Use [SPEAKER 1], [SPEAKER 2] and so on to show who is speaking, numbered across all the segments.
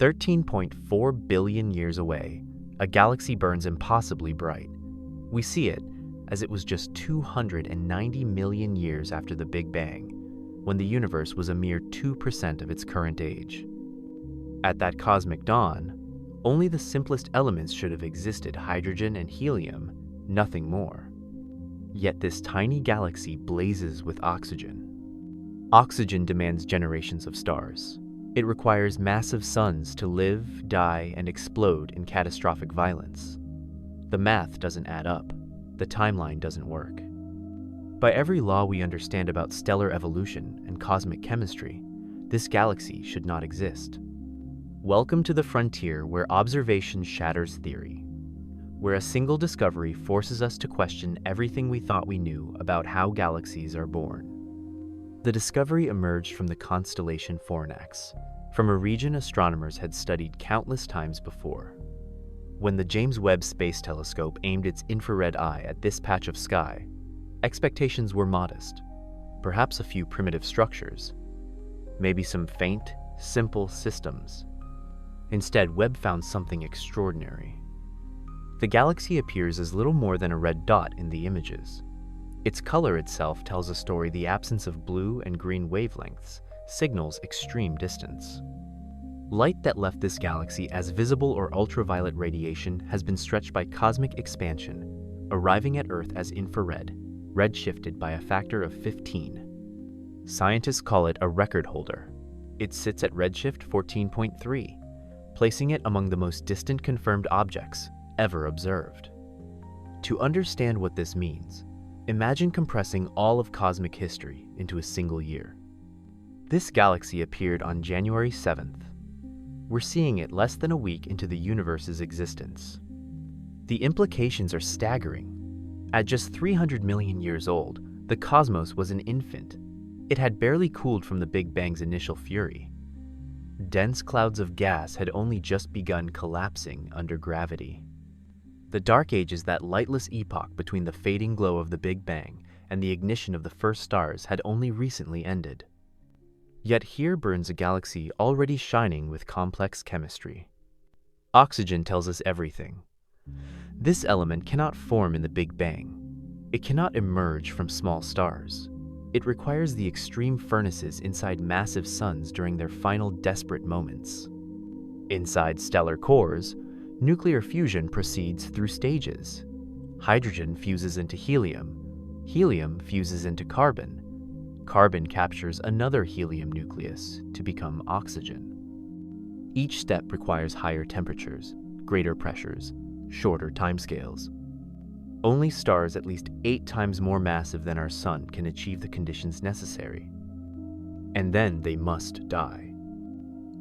[SPEAKER 1] 13.4 billion years away, a galaxy burns impossibly bright. We see it as it was just 290 million years after the Big Bang, when the universe was a mere 2% of its current age. At that cosmic dawn, only the simplest elements should have existed: hydrogen and helium, nothing more. Yet this tiny galaxy blazes with oxygen. Oxygen demands generations of stars. It requires massive suns to live, die, and explode in catastrophic violence. The math doesn't add up. The timeline doesn't work. By every law we understand about stellar evolution and cosmic chemistry, this galaxy should not exist. Welcome to the frontier where observation shatters theory, where a single discovery forces us to question everything we thought we knew about how galaxies are born. The discovery emerged from the constellation Fornax, from a region astronomers had studied countless times before. When the James Webb Space Telescope aimed its infrared eye at this patch of sky, expectations were modest. Perhaps a few primitive structures, maybe some faint, simple systems. Instead, Webb found something extraordinary. The galaxy appears as little more than a red dot in the images. Its color itself tells a story. The absence of blue and green wavelengths signals extreme distance. Light that left this galaxy as visible or ultraviolet radiation has been stretched by cosmic expansion, arriving at Earth as infrared, redshifted by a factor of 15. Scientists call it a record holder. It sits at redshift 14.3, placing it among the most distant confirmed objects ever observed. To understand what this means, imagine compressing all of cosmic history into a single year. This galaxy appeared on January 7th. We're seeing it less than a week into the universe's existence. The implications are staggering. At just 300 million years old, the cosmos was an infant. It had barely cooled from the Big Bang's initial fury. Dense clouds of gas had only just begun collapsing under gravity. The Dark Ages, that lightless epoch between the fading glow of the Big Bang and the ignition of the first stars, had only recently ended. Yet here burns a galaxy already shining with complex chemistry. Oxygen tells us everything. This element cannot form in the Big Bang. It cannot emerge from small stars. It requires the extreme furnaces inside massive suns during their final desperate moments. Inside stellar cores, nuclear fusion proceeds through stages. Hydrogen fuses into helium. Helium fuses into carbon. Carbon captures another helium nucleus to become oxygen. Each step requires higher temperatures, greater pressures, shorter timescales. Only stars at least 8 times more massive than our Sun can achieve the conditions necessary. And then they must die.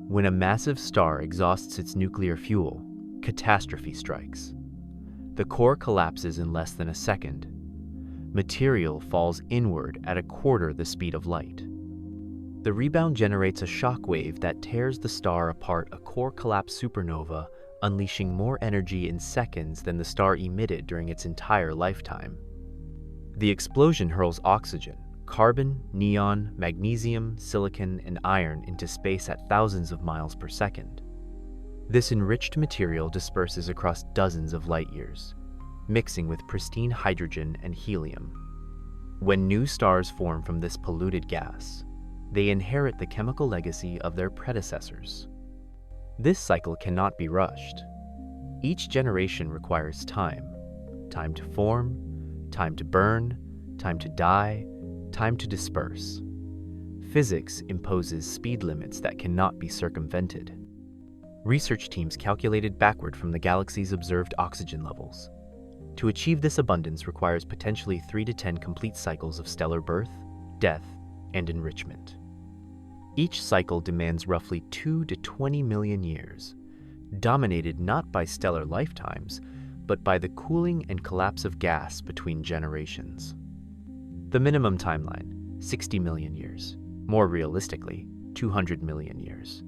[SPEAKER 1] When a massive star exhausts its nuclear fuel, catastrophe strikes. The core collapses in less than a second. Material falls inward at a quarter the speed of light. The rebound generates a shock wave that tears the star apart, a core collapse supernova, unleashing more energy in seconds than the star emitted during its entire lifetime. The explosion hurls oxygen, carbon, neon, magnesium, silicon, and iron into space at thousands of miles per second. This enriched material disperses across dozens of light years, mixing with pristine hydrogen and helium. When new stars form from this polluted gas, they inherit the chemical legacy of their predecessors. This cycle cannot be rushed. Each generation requires time. Time to form, time to burn, time to die, time to disperse. Physics imposes speed limits that cannot be circumvented. Research teams calculated backward from the galaxy's observed oxygen levels. To achieve this abundance requires potentially 3 to 10 complete cycles of stellar birth, death, and enrichment. Each cycle demands roughly 2 to 20 million years, dominated not by stellar lifetimes, but by the cooling and collapse of gas between generations. The minimum timeline, 60 million years. More realistically, 200 million years.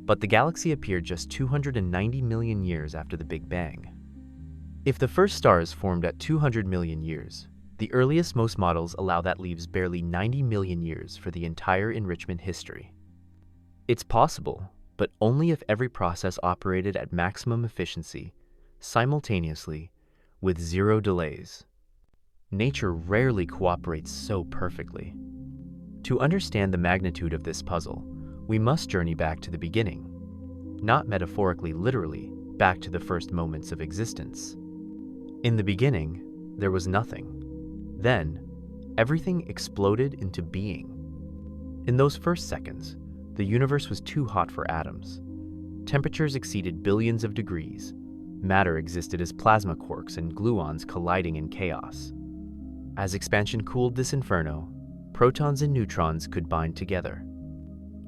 [SPEAKER 1] But the galaxy appeared just 290 million years after the Big Bang. If the first stars formed at 200 million years, the earliest most models allow that leaves barely 90 million years for the entire enrichment history. It's possible, but only if every process operated at maximum efficiency, simultaneously, with zero delays. Nature rarely cooperates so perfectly. To understand the magnitude of this puzzle, we must journey back to the beginning, not metaphorically, literally, back to the first moments of existence. In the beginning, there was nothing. Then, everything exploded into being. In those first seconds, the universe was too hot for atoms. Temperatures exceeded billions of degrees. Matter existed as plasma quarks and gluons colliding in chaos. As expansion cooled this inferno, protons and neutrons could bind together.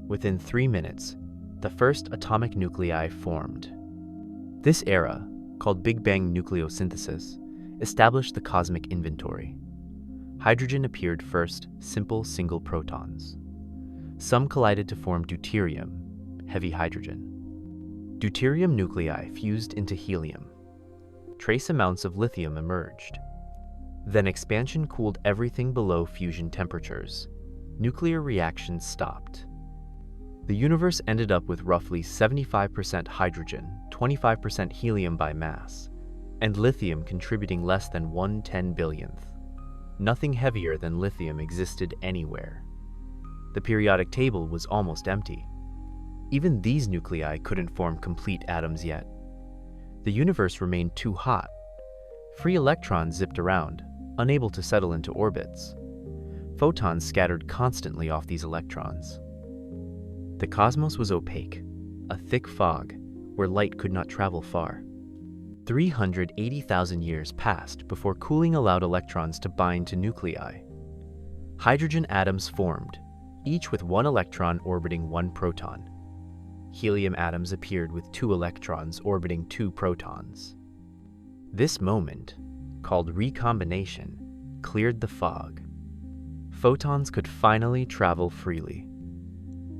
[SPEAKER 1] Within 3 minutes, the first atomic nuclei formed. This era, called Big Bang nucleosynthesis, established the cosmic inventory. Hydrogen appeared first, simple single protons. Some collided to form deuterium, heavy hydrogen. Deuterium nuclei fused into helium. Trace amounts of lithium emerged. Then expansion cooled everything below fusion temperatures. Nuclear reactions stopped. The universe ended up with roughly 75% hydrogen, 25% helium by mass, and lithium contributing less than 1/10 billionth. Nothing heavier than lithium existed anywhere. The periodic table was almost empty. Even these nuclei couldn't form complete atoms yet. The universe remained too hot. Free electrons zipped around, unable to settle into orbits. Photons scattered constantly off these electrons. The cosmos was opaque, a thick fog where light could not travel far. 380,000 years passed before cooling allowed electrons to bind to nuclei. Hydrogen atoms formed, each with one electron orbiting one proton. Helium atoms appeared with 2 electrons orbiting 2 protons. This moment, called recombination, cleared the fog. Photons could finally travel freely.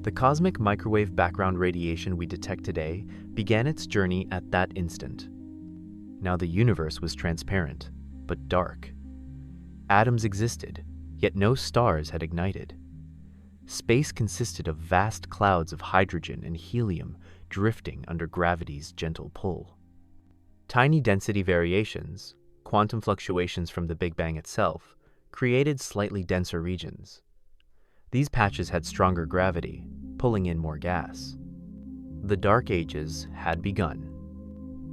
[SPEAKER 1] The cosmic microwave background radiation we detect today began its journey at that instant. Now the universe was transparent, but dark. Atoms existed, yet no stars had ignited. Space consisted of vast clouds of hydrogen and helium drifting under gravity's gentle pull. Tiny density variations, quantum fluctuations from the Big Bang itself, created slightly denser regions. These patches had stronger gravity, pulling in more gas. The Dark Ages had begun.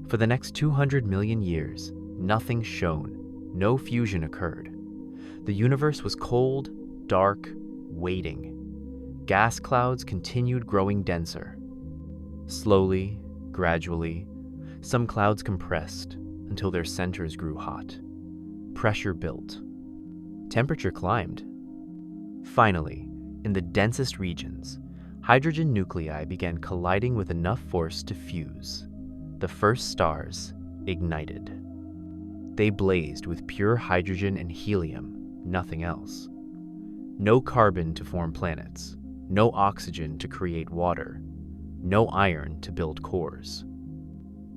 [SPEAKER 1] For the next 200 million years, nothing shone, no fusion occurred. The universe was cold, dark, waiting. Gas clouds continued growing denser. Slowly, gradually, some clouds compressed until their centers grew hot. Pressure built. Temperature climbed. Finally, in the densest regions, hydrogen nuclei began colliding with enough force to fuse. The first stars ignited. They blazed with pure hydrogen and helium, nothing else. No carbon to form planets, no oxygen to create water, no iron to build cores.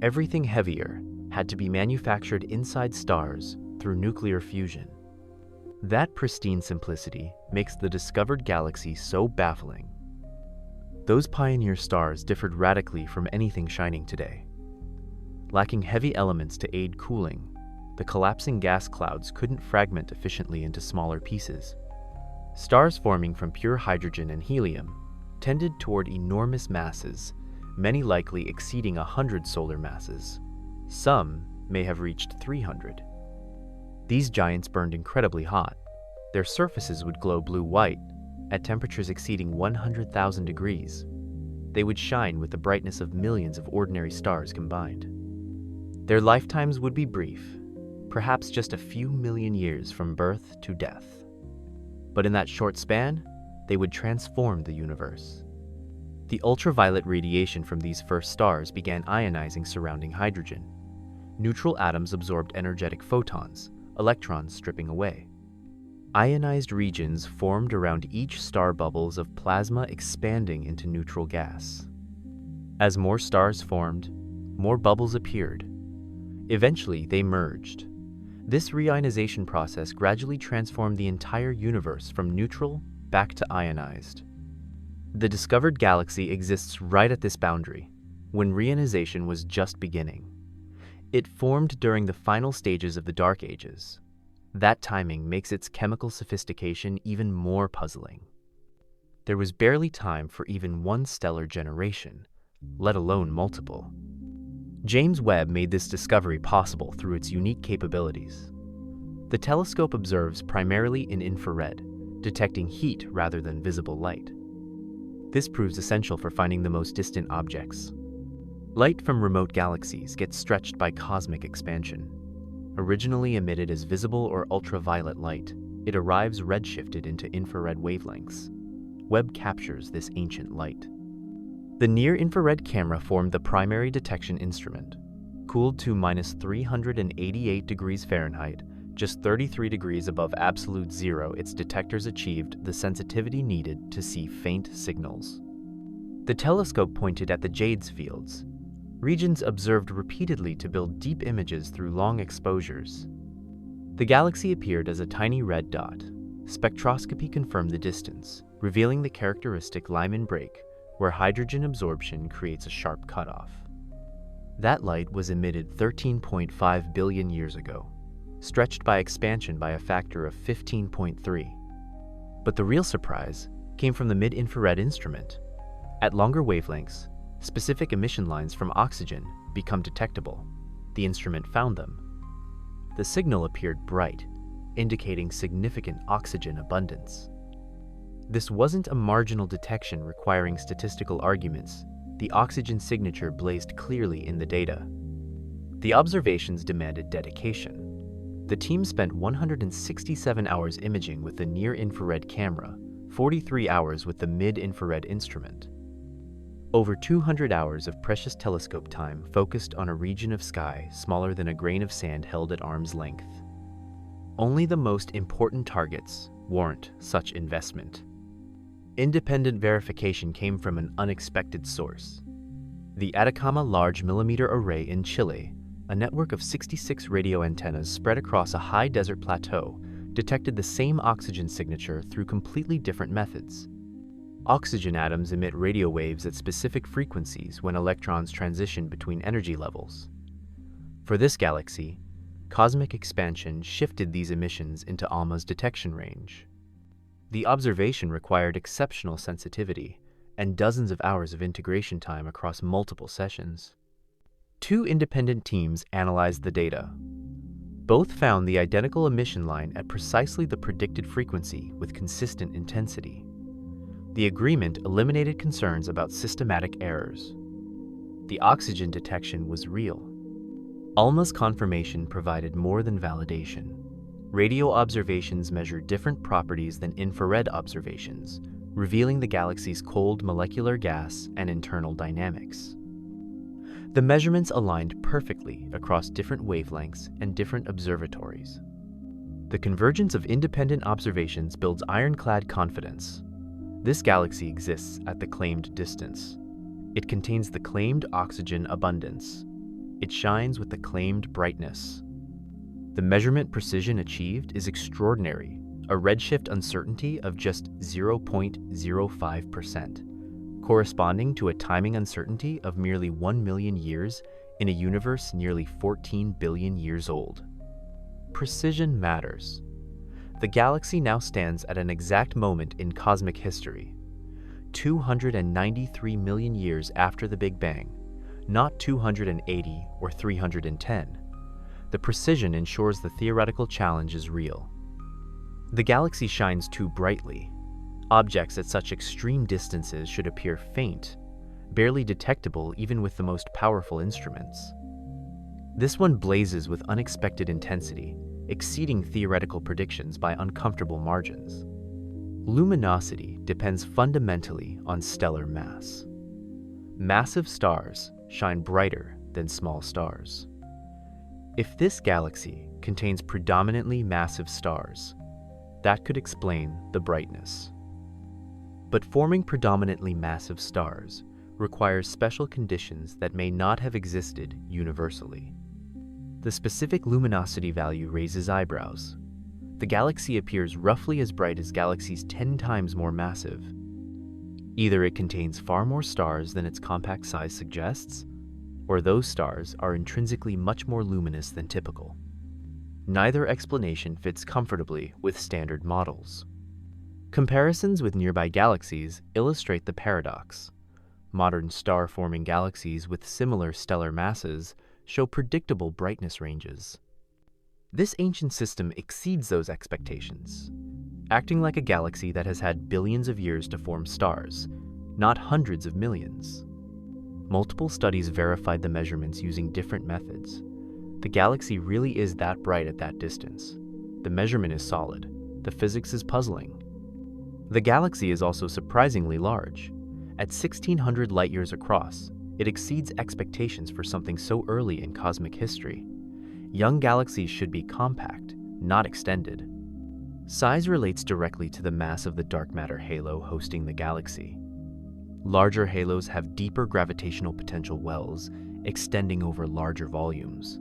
[SPEAKER 1] Everything heavier had to be manufactured inside stars through nuclear fusion. That pristine simplicity makes the discovered galaxy so baffling. Those pioneer stars differed radically from anything shining today. Lacking heavy elements to aid cooling, the collapsing gas clouds couldn't fragment efficiently into smaller pieces. Stars forming from pure hydrogen and helium tended toward enormous masses, many likely exceeding 100 solar masses. Some may have reached 300. These giants burned incredibly hot. Their surfaces would glow blue-white at temperatures exceeding 100,000 degrees. They would shine with the brightness of millions of ordinary stars combined. Their lifetimes would be brief, perhaps just a few million years from birth to death. But in that short span, they would transform the universe. The ultraviolet radiation from these first stars began ionizing surrounding hydrogen. Neutral atoms absorbed energetic photons, electrons stripping away. Ionized regions formed around each star, bubbles of plasma expanding into neutral gas. As more stars formed, more bubbles appeared. Eventually, they merged. This reionization process gradually transformed the entire universe from neutral back to ionized. The discovered galaxy exists right at this boundary, when reionization was just beginning. It formed during the final stages of the Dark Ages. That timing makes its chemical sophistication even more puzzling. There was barely time for even one stellar generation, let alone multiple. James Webb made this discovery possible through its unique capabilities. The telescope observes primarily in infrared, detecting heat rather than visible light. This proves essential for finding the most distant objects. Light from remote galaxies gets stretched by cosmic expansion. Originally emitted as visible or ultraviolet light, it arrives redshifted into infrared wavelengths. Webb captures this ancient light. The near-infrared camera formed the primary detection instrument. Cooled to -388 degrees Fahrenheit, just 33 degrees above absolute zero, its detectors achieved the sensitivity needed to see faint signals. The telescope pointed at the JWST fields, regions observed repeatedly to build deep images through long exposures. The galaxy appeared as a tiny red dot. Spectroscopy confirmed the distance, revealing the characteristic Lyman break, where hydrogen absorption creates a sharp cutoff. That light was emitted 13.5 billion years ago, stretched by expansion by a factor of 15.3. But the real surprise came from the mid-infrared instrument. At longer wavelengths, specific emission lines from oxygen become detectable. The instrument found them. The signal appeared bright, indicating significant oxygen abundance. This wasn't a marginal detection requiring statistical arguments. The oxygen signature blazed clearly in the data. The observations demanded dedication. The team spent 167 hours imaging with the near-infrared camera, 43 hours with the mid-infrared instrument. Over 200 hours of precious telescope time focused on a region of sky smaller than a grain of sand held at arm's length. Only the most important targets warrant such investment. Independent verification came from an unexpected source. The Atacama Large Millimeter Array in Chile, a network of 66 radio antennas spread across a high desert plateau, detected the same oxygen signature through completely different methods. Oxygen atoms emit radio waves at specific frequencies when electrons transition between energy levels. For this galaxy, cosmic expansion shifted these emissions into ALMA's detection range. The observation required exceptional sensitivity and dozens of hours of integration time across multiple sessions. Two independent teams analyzed the data. Both found the identical emission line at precisely the predicted frequency with consistent intensity. The agreement eliminated concerns about systematic errors. The oxygen detection was real. ALMA's confirmation provided more than validation. Radio observations measure different properties than infrared observations, revealing the galaxy's cold molecular gas and internal dynamics. The measurements aligned perfectly across different wavelengths and different observatories. The convergence of independent observations builds ironclad confidence. This galaxy exists at the claimed distance. It contains the claimed oxygen abundance. It shines with the claimed brightness. The measurement precision achieved is extraordinary, a redshift uncertainty of just 0.05%, corresponding to a timing uncertainty of merely 1 million years in a universe nearly 14 billion years old. Precision matters. The galaxy now stands at an exact moment in cosmic history, 293 million years after the Big Bang, not 280 or 310. The precision ensures the theoretical challenge is real. The galaxy shines too brightly. Objects at such extreme distances should appear faint, barely detectable even with the most powerful instruments. This one blazes with unexpected intensity, exceeding theoretical predictions by uncomfortable margins. Luminosity depends fundamentally on stellar mass. Massive stars shine brighter than small stars. If this galaxy contains predominantly massive stars, that could explain the brightness. But forming predominantly massive stars requires special conditions that may not have existed universally. The specific luminosity value raises eyebrows. The galaxy appears roughly as bright as galaxies 10 times more massive. Either it contains far more stars than its compact size suggests, or those stars are intrinsically much more luminous than typical. Neither explanation fits comfortably with standard models. Comparisons with nearby galaxies illustrate the paradox. Modern star-forming galaxies with similar stellar masses show predictable brightness ranges. This ancient system exceeds those expectations, acting like a galaxy that has had billions of years to form stars, not hundreds of millions. Multiple studies verified the measurements using different methods. The galaxy really is that bright at that distance. The measurement is solid. The physics is puzzling. The galaxy is also surprisingly large. At 1,600 light-years across, it exceeds expectations for something so early in cosmic history. Young galaxies should be compact, not extended. Size relates directly to the mass of the dark matter halo hosting the galaxy. Larger halos have deeper gravitational potential wells, extending over larger volumes.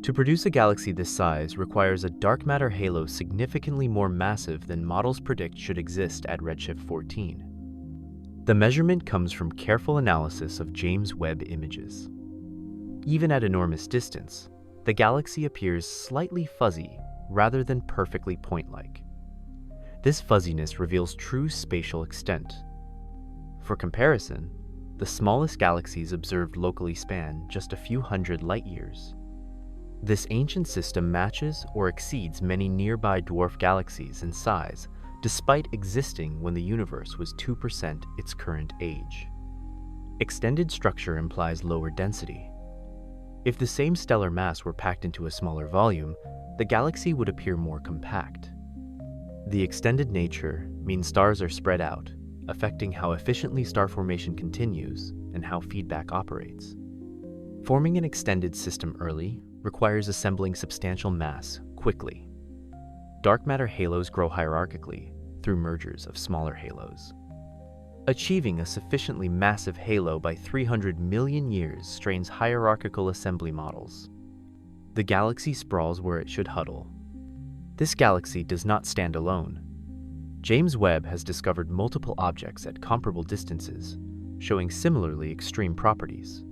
[SPEAKER 1] To produce a galaxy this size requires a dark matter halo significantly more massive than models predict should exist at redshift 14. The measurement comes from careful analysis of James Webb images. Even at enormous distance, the galaxy appears slightly fuzzy rather than perfectly point-like. This fuzziness reveals true spatial extent. For comparison, the smallest galaxies observed locally span just a few hundred light-years. This ancient system matches or exceeds many nearby dwarf galaxies in size, despite existing when the universe was 2% its current age. Extended structure implies lower density. If the same stellar mass were packed into a smaller volume, the galaxy would appear more compact. The extended nature means stars are spread out, affecting how efficiently star formation continues and how feedback operates. Forming an extended system early requires assembling substantial mass quickly. Dark matter halos grow hierarchically through mergers of smaller halos. Achieving a sufficiently massive halo by 300 million years strains hierarchical assembly models. The galaxy sprawls where it should huddle. This galaxy does not stand alone. James Webb has discovered multiple objects at comparable distances, showing similarly extreme properties.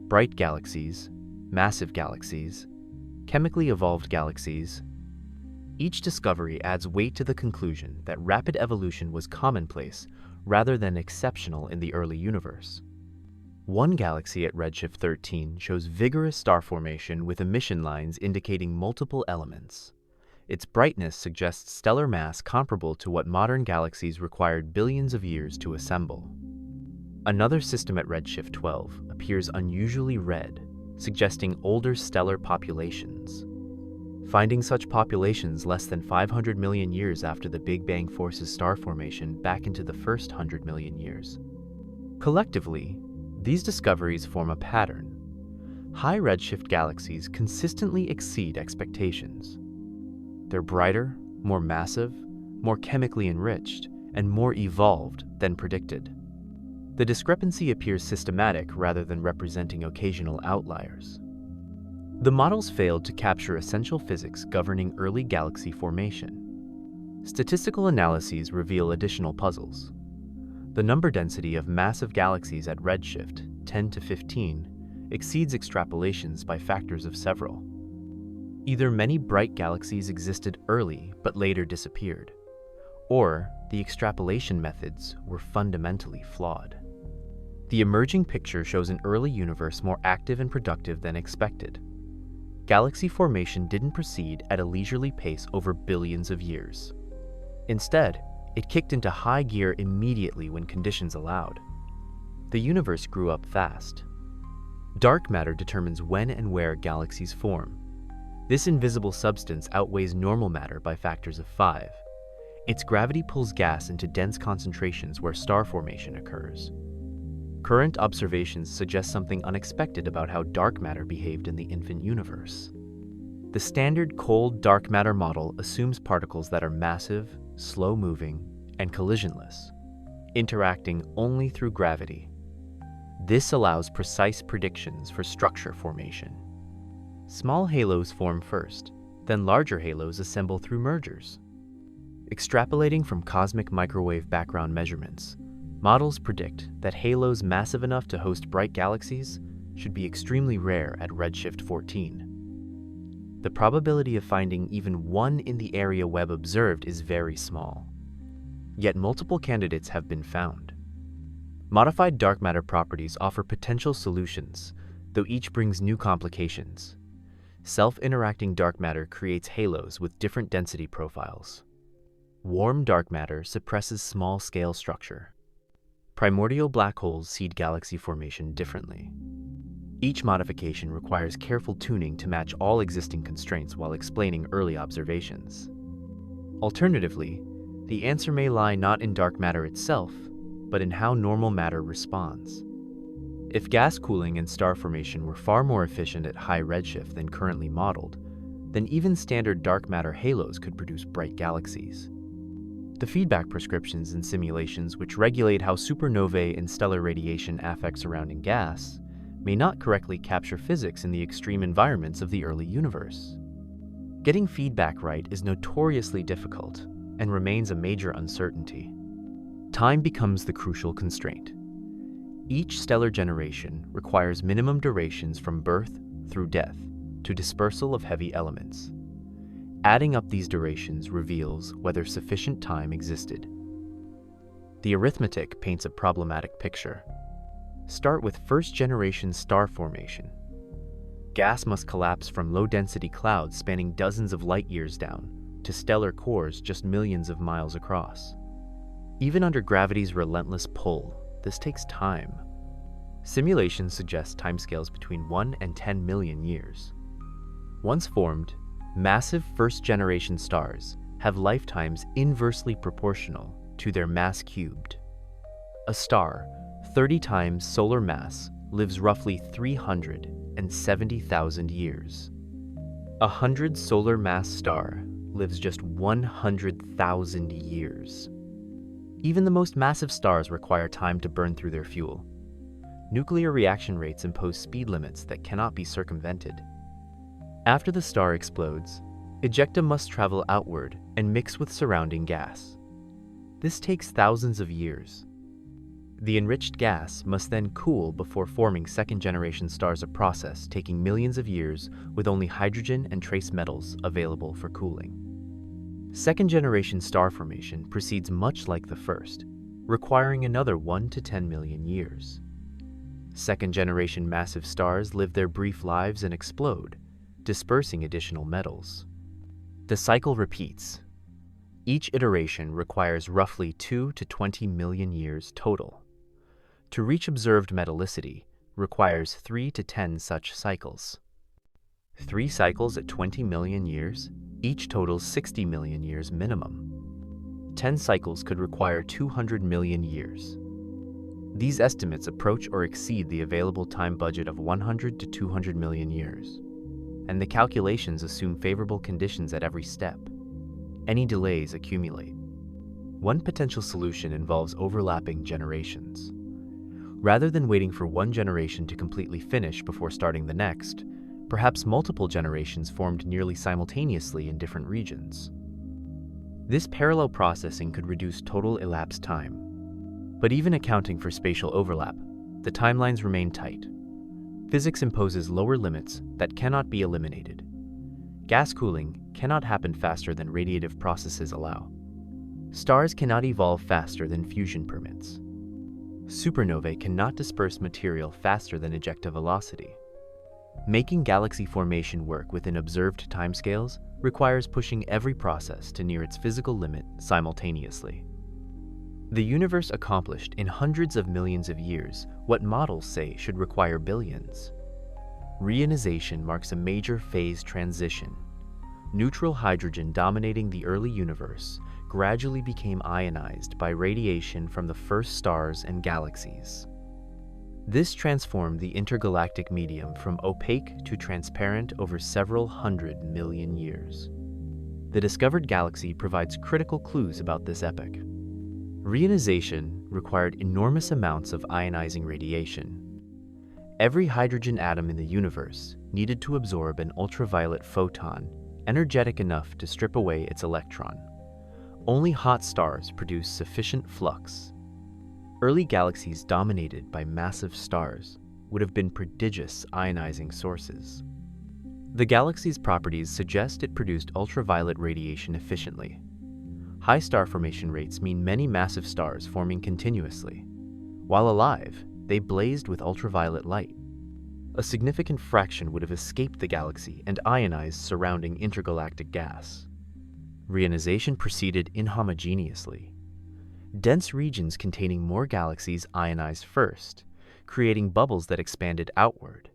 [SPEAKER 1] Bright galaxies, massive galaxies, chemically evolved galaxies. Each discovery adds weight to the conclusion that rapid evolution was commonplace rather than exceptional in the early universe. One galaxy at redshift 13 shows vigorous star formation with emission lines indicating multiple elements. Its brightness suggests stellar mass comparable to what modern galaxies required billions of years to assemble. Another system at redshift 12 appears unusually red, suggesting older stellar populations. Finding such populations less than 500 million years after the Big Bang forces star formation back into the first 100 million years. Collectively, these discoveries form a pattern. High redshift galaxies consistently exceed expectations. They're brighter, more massive, more chemically enriched, and more evolved than predicted. The discrepancy appears systematic rather than representing occasional outliers. The models failed to capture essential physics governing early galaxy formation. Statistical analyses reveal additional puzzles. The number density of massive galaxies at redshift 10 to 15 exceeds extrapolations by factors of several. Either many bright galaxies existed early but later disappeared, or the extrapolation methods were fundamentally flawed. The emerging picture shows an early universe more active and productive than expected. Galaxy formation didn't proceed at a leisurely pace over billions of years. Instead, it kicked into high gear immediately when conditions allowed. The universe grew up fast. Dark matter determines when and where galaxies form. This invisible substance outweighs normal matter by factors of 5. Its gravity pulls gas into dense concentrations where star formation occurs. Current observations suggest something unexpected about how dark matter behaved in the infant universe. The standard cold dark matter model assumes particles that are massive, slow-moving, and collisionless, interacting only through gravity. This allows precise predictions for structure formation. Small halos form first, then larger halos assemble through mergers. Extrapolating from cosmic microwave background measurements, Models predict that halos massive enough to host bright galaxies should be extremely rare at redshift 14. The probability of finding even one in the area Webb observed is very small. Yet multiple candidates have been found. Modified dark matter properties offer potential solutions, though each brings new complications. Self-interacting dark matter creates halos with different density profiles. Warm dark matter suppresses small-scale structure. Primordial black holes seed galaxy formation differently. Each modification requires careful tuning to match all existing constraints while explaining early observations. Alternatively, the answer may lie not in dark matter itself, but in how normal matter responds. If gas cooling and star formation were far more efficient at high redshift than currently modeled, then even standard dark matter halos could produce bright galaxies. The feedback prescriptions in simulations which regulate how supernovae and stellar radiation affect surrounding gas may not correctly capture physics in the extreme environments of the early universe. Getting feedback right is notoriously difficult and remains a major uncertainty. Time becomes the crucial constraint. Each stellar generation requires minimum durations from birth through death to dispersal of heavy elements. Adding up these durations reveals whether sufficient time existed. The arithmetic paints a problematic picture. Start with first-generation star formation. Gas must collapse from low-density clouds spanning dozens of light-years down to stellar cores just millions of miles across. Even under gravity's relentless pull, this takes time. Simulations suggest timescales between 1 and 10 million years. Once formed, massive first-generation stars have lifetimes inversely proportional to their mass cubed. A star 30 times solar mass lives roughly 370,000 years. A 100 solar mass star lives just 100,000 years. Even the most massive stars require time to burn through their fuel. Nuclear reaction rates impose speed limits that cannot be circumvented. After the star explodes, ejecta must travel outward and mix with surrounding gas. This takes thousands of years. The enriched gas must then cool before forming second-generation stars, a process taking millions of years with only hydrogen and trace metals available for cooling. Second-generation star formation proceeds much like the first, requiring another 1 to 10 million years. Second-generation massive stars live their brief lives and explode, dispersing additional metals. The cycle repeats. Each iteration requires roughly 2 to 20 million years total. To reach observed metallicity requires 3 to 10 such cycles. 3 cycles at 20 million years, each totals 60 million years minimum. 10 cycles could require 200 million years. These estimates approach or exceed the available time budget of 100 to 200 million years, and the calculations assume favorable conditions at every step. Any delays accumulate. One potential solution involves overlapping generations. Rather than waiting for one generation to completely finish before starting the next, perhaps multiple generations formed nearly simultaneously in different regions. This parallel processing could reduce total elapsed time. But even accounting for spatial overlap, the timelines remain tight. Physics imposes lower limits that cannot be eliminated. Gas cooling cannot happen faster than radiative processes allow. Stars cannot evolve faster than fusion permits. Supernovae cannot disperse material faster than ejecta velocity. Making galaxy formation work within observed timescales requires pushing every process to near its physical limit simultaneously. The universe accomplished in hundreds of millions of years what models say should require billions. Reionization marks a major phase transition. Neutral hydrogen dominating the early universe gradually became ionized by radiation from the first stars and galaxies. This transformed the intergalactic medium from opaque to transparent over several 100 million years. The discovered galaxy provides critical clues about this epoch. Reionization required enormous amounts of ionizing radiation. Every hydrogen atom in the universe needed to absorb an ultraviolet photon energetic enough to strip away its electron. Only hot stars produce sufficient flux. Early galaxies dominated by massive stars would have been prodigious ionizing sources. The galaxy's properties suggest it produced ultraviolet radiation efficiently. High star formation rates mean many massive stars forming continuously. While alive, they blazed with ultraviolet light. A significant fraction would have escaped the galaxy and ionized surrounding intergalactic gas. Reionization proceeded inhomogeneously. Dense regions containing more galaxies ionized first, creating bubbles that expanded outward.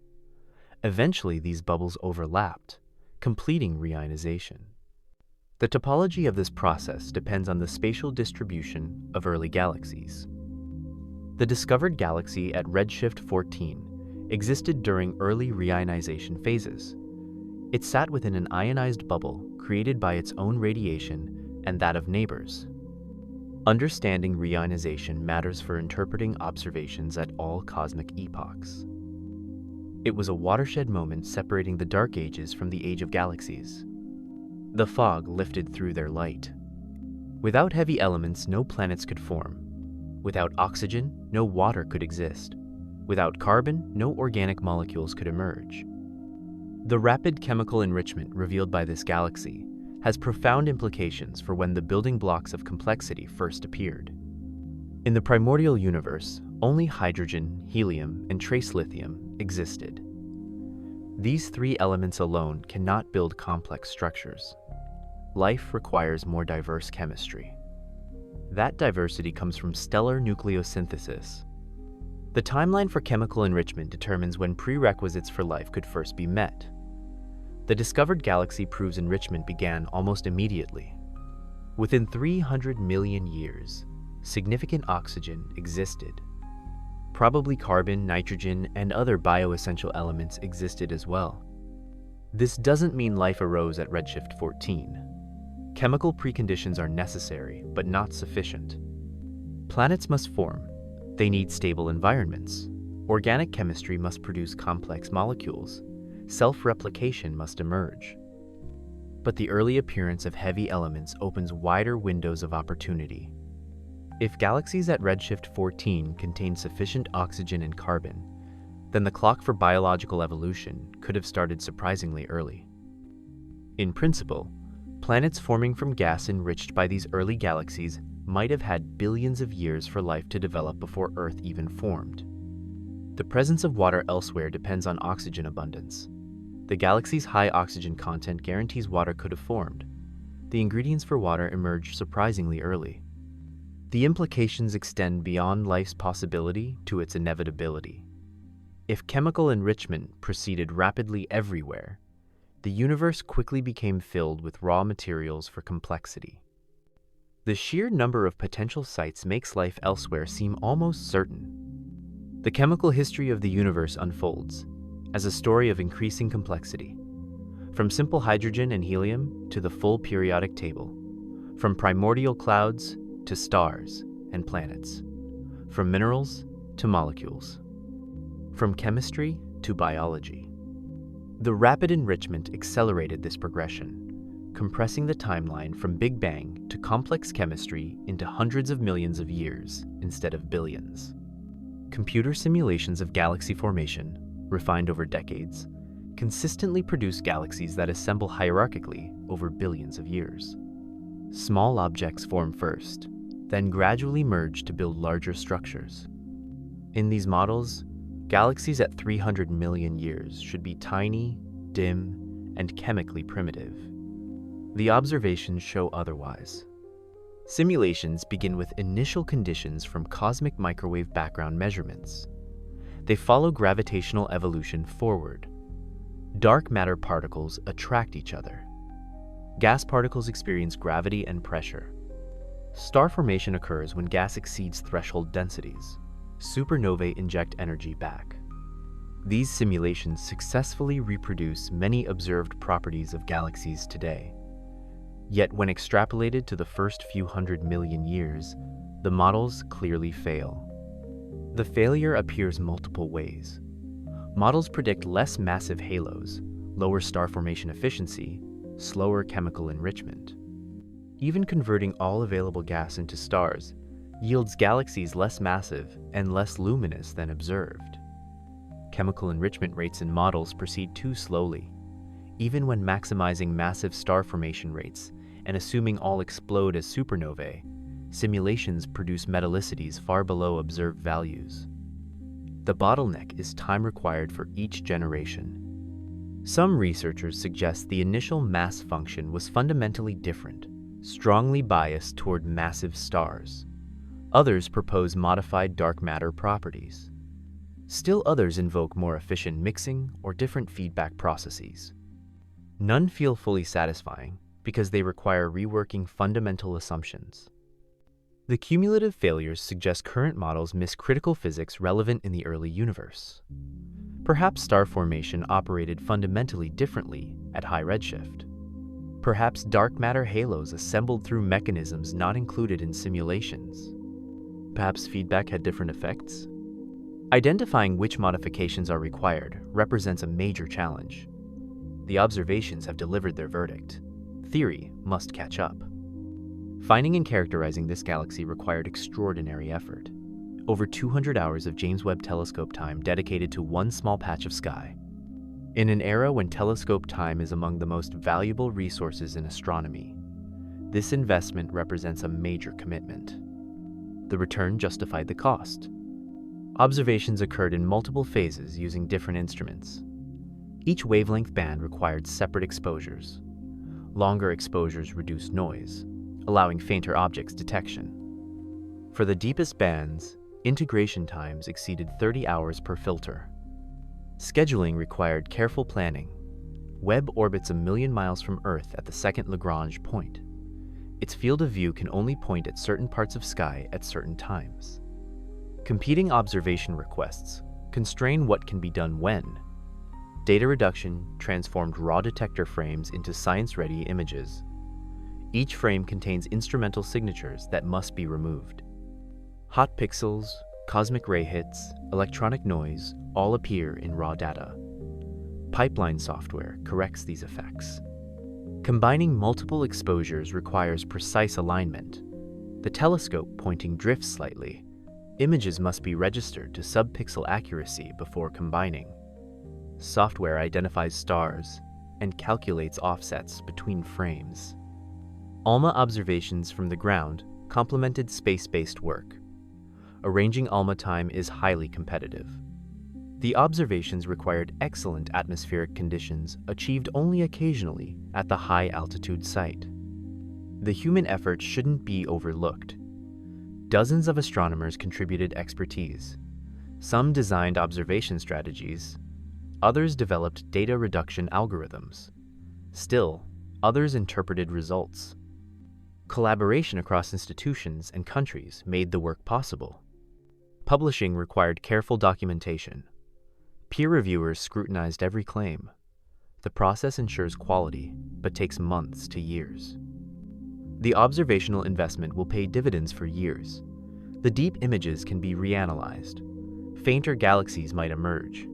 [SPEAKER 1] Eventually, these bubbles overlapped, completing reionization. The topology of this process depends on the spatial distribution of early galaxies. The discovered galaxy at redshift 14 existed during early reionization phases. It sat within an ionized bubble created by its own radiation and that of neighbors. Understanding reionization matters for interpreting observations at all cosmic epochs. It was a watershed moment separating the dark ages from the age of galaxies. The fog lifted through their light. Without heavy elements, no planets could form. Without oxygen, no water could exist. Without carbon, no organic molecules could emerge. The rapid chemical enrichment revealed by this galaxy has profound implications for when the building blocks of complexity first appeared. In the primordial universe, only hydrogen, helium, and trace lithium existed. These three elements alone cannot build complex structures. Life requires more diverse chemistry. That diversity comes from stellar nucleosynthesis. The timeline for chemical enrichment determines when prerequisites for life could first be met. The discovered galaxy proves enrichment began almost immediately. Within 300 million years, significant oxygen existed. Probably carbon, nitrogen, and other bioessential elements existed as well. This doesn't mean life arose at redshift 14. Chemical preconditions are necessary, but not sufficient. Planets must form. They need stable environments. Organic chemistry must produce complex molecules. Self-replication must emerge. But the early appearance of heavy elements opens wider windows of opportunity. If galaxies at redshift 14 contain sufficient oxygen and carbon, then the clock for biological evolution could have started surprisingly early. In principle, planets forming from gas enriched by these early galaxies might have had billions of years for life to develop before Earth even formed. The presence of water elsewhere depends on oxygen abundance. The galaxy's high oxygen content guarantees water could have formed. The ingredients for water emerged surprisingly early. The implications extend beyond life's possibility to its inevitability. If chemical enrichment proceeded rapidly everywhere, the universe quickly became filled with raw materials for complexity. The sheer number of potential sites makes life elsewhere seem almost certain. The chemical history of the universe unfolds as a story of increasing complexity, from simple hydrogen and helium to the full periodic table, from primordial clouds to stars and planets, from minerals to molecules, from chemistry to biology. The rapid enrichment accelerated this progression, compressing the timeline from Big Bang to complex chemistry into hundreds of millions of years instead of billions. Computer simulations of galaxy formation, refined over decades, consistently produce galaxies that assemble hierarchically over billions of years. Small objects form first, then gradually merge to build larger structures. In these models, galaxies at 300 million years should be tiny, dim, and chemically primitive. The observations show otherwise. Simulations begin with initial conditions from cosmic microwave background measurements. They follow gravitational evolution forward. Dark matter particles attract each other. Gas particles experience gravity and pressure. Star formation occurs when gas exceeds threshold densities. Supernovae inject energy back. These simulations successfully reproduce many observed properties of galaxies today. Yet when extrapolated to the first few 100 million years, the models clearly fail. The failure appears multiple ways. Models predict less massive halos, lower star formation efficiency, slower chemical enrichment. Even converting all available gas into stars yields galaxies less massive and less luminous than observed. Chemical enrichment rates in models proceed too slowly. Even when maximizing massive star formation rates and assuming all explode as supernovae, simulations produce metallicities far below observed values. The bottleneck is time required for each generation. Some researchers suggest the initial mass function was fundamentally different, strongly biased toward massive stars. Others propose modified dark matter properties. Still others invoke more efficient mixing or different feedback processes. None feel fully satisfying because they require reworking fundamental assumptions. The cumulative failures suggest current models miss critical physics relevant in the early universe. Perhaps star formation operated fundamentally differently at high redshift. Perhaps dark matter halos assembled through mechanisms not included in simulations. Perhaps feedback had different effects. Identifying which modifications are required represents a major challenge. The observations have delivered their verdict. Theory must catch up. Finding and characterizing this galaxy required extraordinary effort. Over 200 hours of James Webb Telescope time dedicated to one small patch of sky. In an era when telescope time is among the most valuable resources in astronomy, this investment represents a major commitment. The return justified the cost. Observations occurred in multiple phases using different instruments. Each wavelength band required separate exposures. Longer exposures reduced noise, allowing fainter objects detection. For the deepest bands, integration times exceeded 30 hours per filter. Scheduling required careful planning. Webb orbits 1 million miles from Earth at the second Lagrange point. Its field of view can only point at certain parts of sky at certain times. Competing observation requests constrain what can be done when. Data reduction transformed raw detector frames into science-ready images. Each frame contains instrumental signatures that must be removed. Hot pixels, cosmic ray hits, electronic noise all appear in raw data. Pipeline software corrects these effects. Combining multiple exposures requires precise alignment. The telescope pointing drifts slightly. Images must be registered to sub-pixel accuracy before combining. Software identifies stars and calculates offsets between frames. ALMA observations from the ground complemented space-based work. Arranging ALMA time is highly competitive. The observations required excellent atmospheric conditions achieved only occasionally at the high-altitude site. The human effort shouldn't be overlooked. Dozens of astronomers contributed expertise. Some designed observation strategies. Others developed data reduction algorithms. Still, others interpreted results. Collaboration across institutions and countries made the work possible. Publishing required careful documentation. Peer reviewers scrutinized every claim. The process ensures quality, but takes months to years. The observational investment will pay dividends for years. The deep images can be reanalyzed. Fainter galaxies might emerge.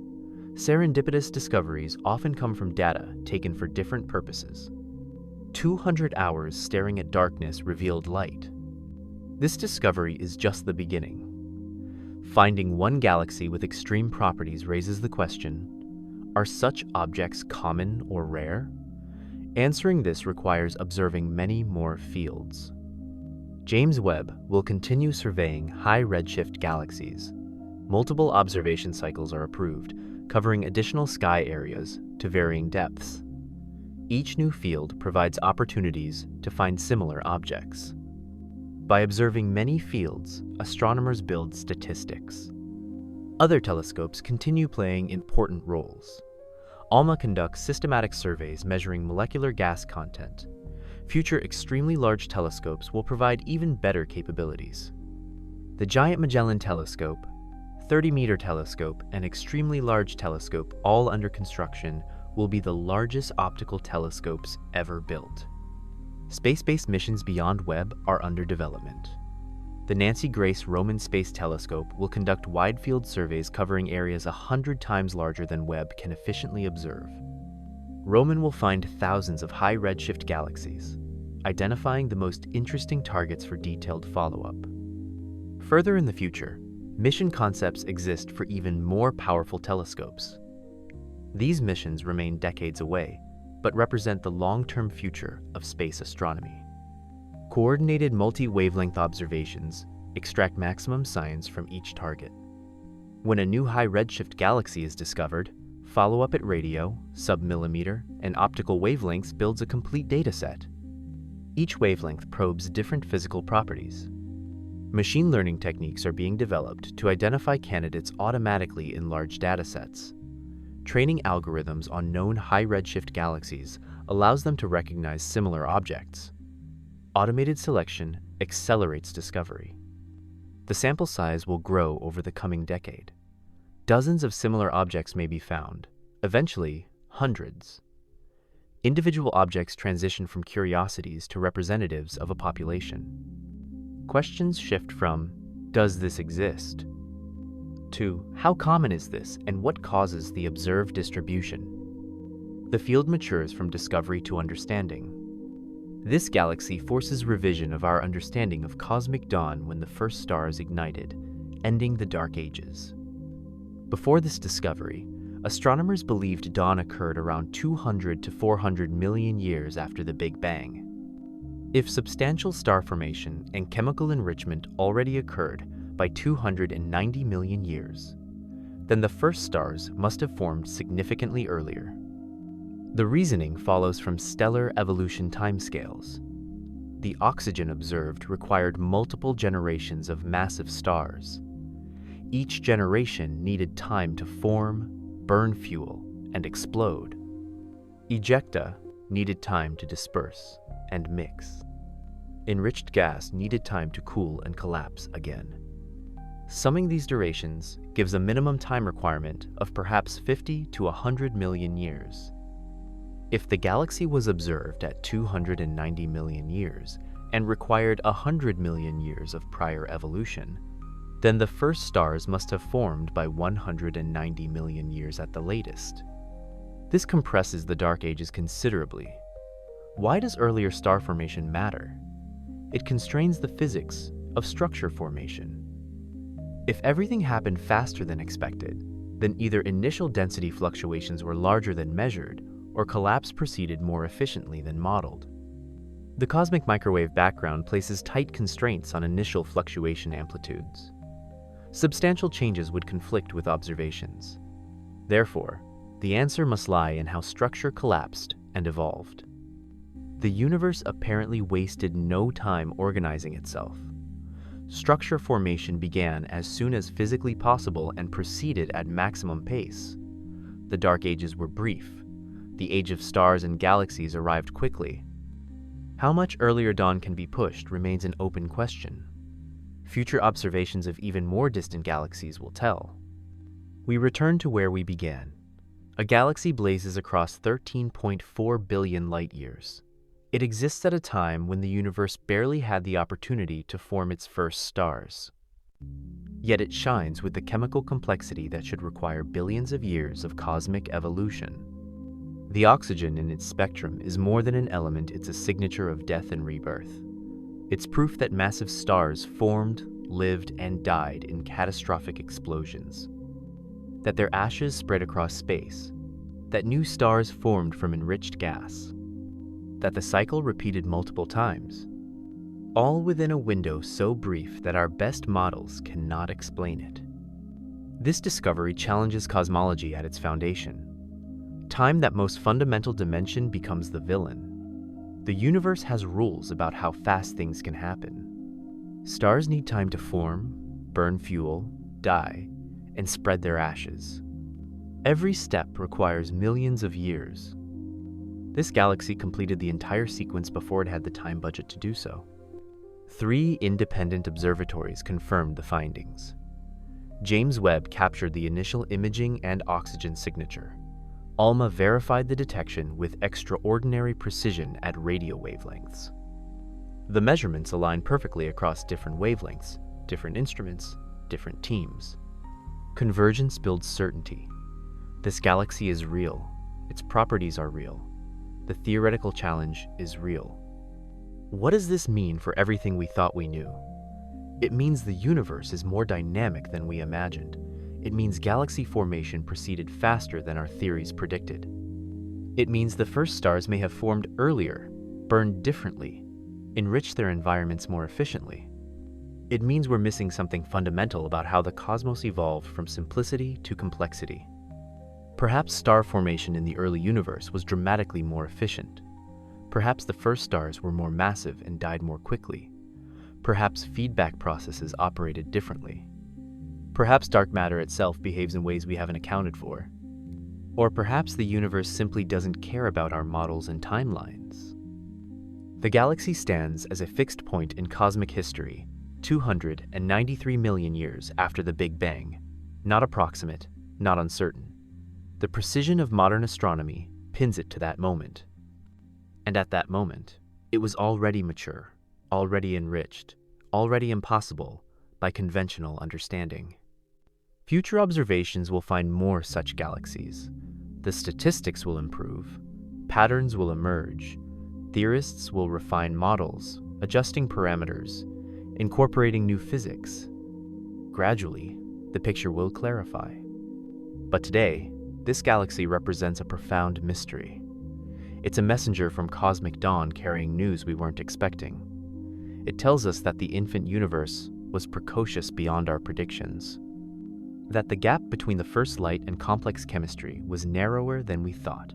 [SPEAKER 1] Serendipitous discoveries often come from data taken for different purposes. 200 hours staring at darkness revealed light. This discovery is just the beginning. Finding one galaxy with extreme properties raises the question, are such objects common or rare? Answering this requires observing many more fields. James Webb will continue surveying high redshift galaxies. Multiple observation cycles are approved, covering additional sky areas to varying depths. Each new field provides opportunities to find similar objects. By observing many fields, astronomers build statistics. Other telescopes continue playing important roles. ALMA conducts systematic surveys measuring molecular gas content. Future extremely large telescopes will provide even better capabilities. The Giant Magellan Telescope, 30-meter telescope, and extremely large telescope, all under construction, will be the largest optical telescopes ever built. Space-based missions beyond Webb are under development. The Nancy Grace Roman Space Telescope will conduct wide-field surveys covering areas 100 times larger than Webb can efficiently observe. Roman will find thousands of high redshift galaxies, identifying the most interesting targets for detailed follow-up. Further in the future, mission concepts exist for even more powerful telescopes. These missions remain decades away, but represent the long-term future of space astronomy. Coordinated multi-wavelength observations extract maximum science from each target. When a new high-redshift galaxy is discovered, follow-up at radio, submillimeter, and optical wavelengths builds a complete dataset. Each wavelength probes different physical properties. Machine learning techniques are being developed to identify candidates automatically in large datasets. Training algorithms on known high-redshift galaxies allows them to recognize similar objects. Automated selection accelerates discovery. The sample size will grow over the coming decade. Dozens of similar objects may be found, eventually hundreds. Individual objects transition from curiosities to representatives of a population. Questions shift from, "Does this exist?" to, "How common is this and what causes the observed distribution?" The field matures from discovery to understanding. This galaxy forces revision of our understanding of cosmic dawn when the first stars ignited, ending the Dark Ages. Before this discovery, astronomers believed dawn occurred around 200 to 400 million years after the Big Bang. If substantial star formation and chemical enrichment already occurred by 290 million years, then the first stars must have formed significantly earlier. The reasoning follows from stellar evolution timescales. The oxygen observed required multiple generations of massive stars. Each generation needed time to form, burn fuel, and explode. Ejecta needed time to disperse and mix. Enriched gas needed time to cool and collapse again. Summing these durations gives a minimum time requirement of perhaps 50 to 100 million years. If the galaxy was observed at 290 million years and required 100 million years of prior evolution, then the first stars must have formed by 190 million years at the latest. This compresses the Dark Ages considerably. Why does earlier star formation matter? It constrains the physics of structure formation. If everything happened faster than expected, then either initial density fluctuations were larger than measured, or collapse proceeded more efficiently than modeled. The cosmic microwave background places tight constraints on initial fluctuation amplitudes. Substantial changes would conflict with observations. Therefore, the answer must lie in how structure collapsed and evolved. The universe apparently wasted no time organizing itself. Structure formation began as soon as physically possible and proceeded at maximum pace. The Dark Ages were brief. The age of stars and galaxies arrived quickly. How much earlier dawn can be pushed remains an open question. Future observations of even more distant galaxies will tell. We return to where we began. A galaxy blazes across 13.4 billion light-years. It exists at a time when the universe barely had the opportunity to form its first stars. Yet it shines with the chemical complexity that should require billions of years of cosmic evolution. The oxygen in its spectrum is more than an element, it's a signature of death and rebirth. It's proof that massive stars formed, lived, and died in catastrophic explosions. That their ashes spread across space. That new stars formed from enriched gas. That the cycle repeated multiple times. All within a window so brief that our best models cannot explain it. This discovery challenges cosmology at its foundation. Time, that most fundamental dimension, becomes the villain. The universe has rules about how fast things can happen. Stars need time to form, burn fuel, die, and spread their ashes. Every step requires millions of years. This galaxy completed the entire sequence before it had the time budget to do so. 3 independent observatories confirmed the findings. James Webb captured the initial imaging and oxygen signature. ALMA verified the detection with extraordinary precision at radio wavelengths. The measurements align perfectly across different wavelengths, different instruments, different teams. Convergence builds certainty. This galaxy is real. Its properties are real. The theoretical challenge is real. What does this mean for everything we thought we knew? It means the universe is more dynamic than we imagined. It means galaxy formation proceeded faster than our theories predicted. It means the first stars may have formed earlier, burned differently, enriched their environments more efficiently. It means we're missing something fundamental about how the cosmos evolved from simplicity to complexity. Perhaps star formation in the early universe was dramatically more efficient. Perhaps the first stars were more massive and died more quickly. Perhaps feedback processes operated differently. Perhaps dark matter itself behaves in ways we haven't accounted for. Or perhaps the universe simply doesn't care about our models and timelines. The galaxy stands as a fixed point in cosmic history, 293 million years after the Big Bang, not approximate, not uncertain. The precision of modern astronomy pins it to that moment. And at that moment, it was already mature, already enriched, already impossible by conventional understanding. Future observations will find more such galaxies. The statistics will improve, patterns will emerge, theorists will refine models, adjusting parameters, incorporating new physics. Gradually, the picture will clarify. But today, this galaxy represents a profound mystery. It's a messenger from cosmic dawn carrying news we weren't expecting. It tells us that the infant universe was precocious beyond our predictions, that the gap between the first light and complex chemistry was narrower than we thought,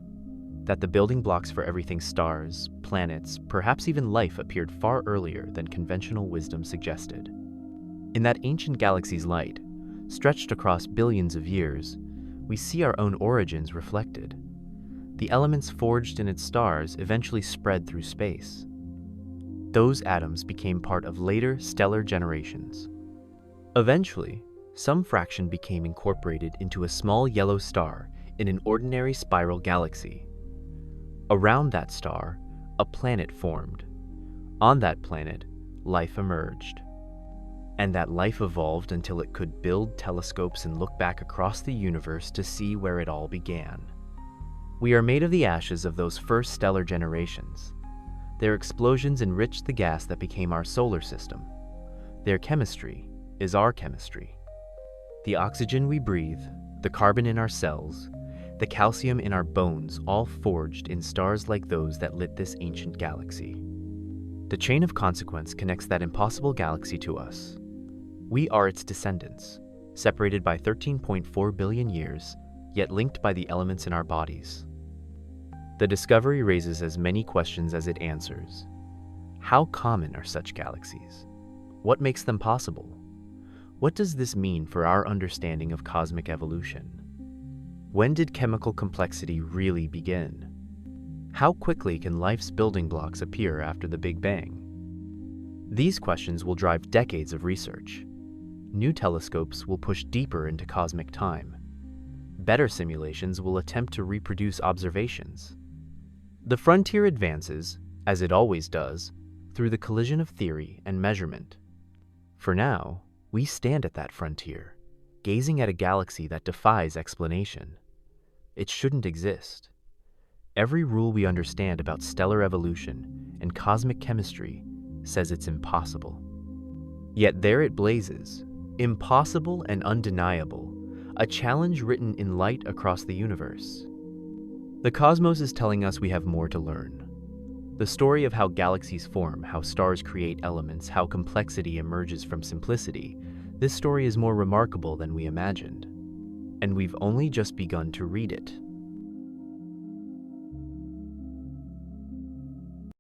[SPEAKER 1] that the building blocks for everything stars, planets, perhaps even life appeared far earlier than conventional wisdom suggested. In that ancient galaxy's light, stretched across billions of years, we see our own origins reflected. The elements forged in its stars eventually spread through space. Those atoms became part of later stellar generations. Eventually, some fraction became incorporated into a small yellow star in an ordinary spiral galaxy. Around that star, a planet formed. On that planet, life emerged. And that life evolved until it could build telescopes and look back across the universe to see where it all began. We are made of the ashes of those first stellar generations. Their explosions enriched the gas that became our solar system. Their chemistry is our chemistry. The oxygen we breathe, the carbon in our cells, the calcium in our bones, all forged in stars like those that lit this ancient galaxy. The chain of consequence connects that impossible galaxy to us. We are its descendants, separated by 13.4 billion years, yet linked by the elements in our bodies. The discovery raises as many questions as it answers. How common are such galaxies? What makes them possible? What does this mean for our understanding of cosmic evolution? When did chemical complexity really begin? How quickly can life's building blocks appear after the Big Bang? These questions will drive decades of research. New telescopes will push deeper into cosmic time. Better simulations will attempt to reproduce observations. The frontier advances, as it always does, through the collision of theory and measurement. For now, we stand at that frontier, gazing at a galaxy that defies explanation. It shouldn't exist. Every rule we understand about stellar evolution and cosmic chemistry says it's impossible. Yet there it blazes, impossible and undeniable, a challenge written in light across the universe. The cosmos is telling us we have more to learn. The story of how galaxies form, how stars create elements, how complexity emerges from simplicity, this story is more remarkable than we imagined. And we've only just begun to read it.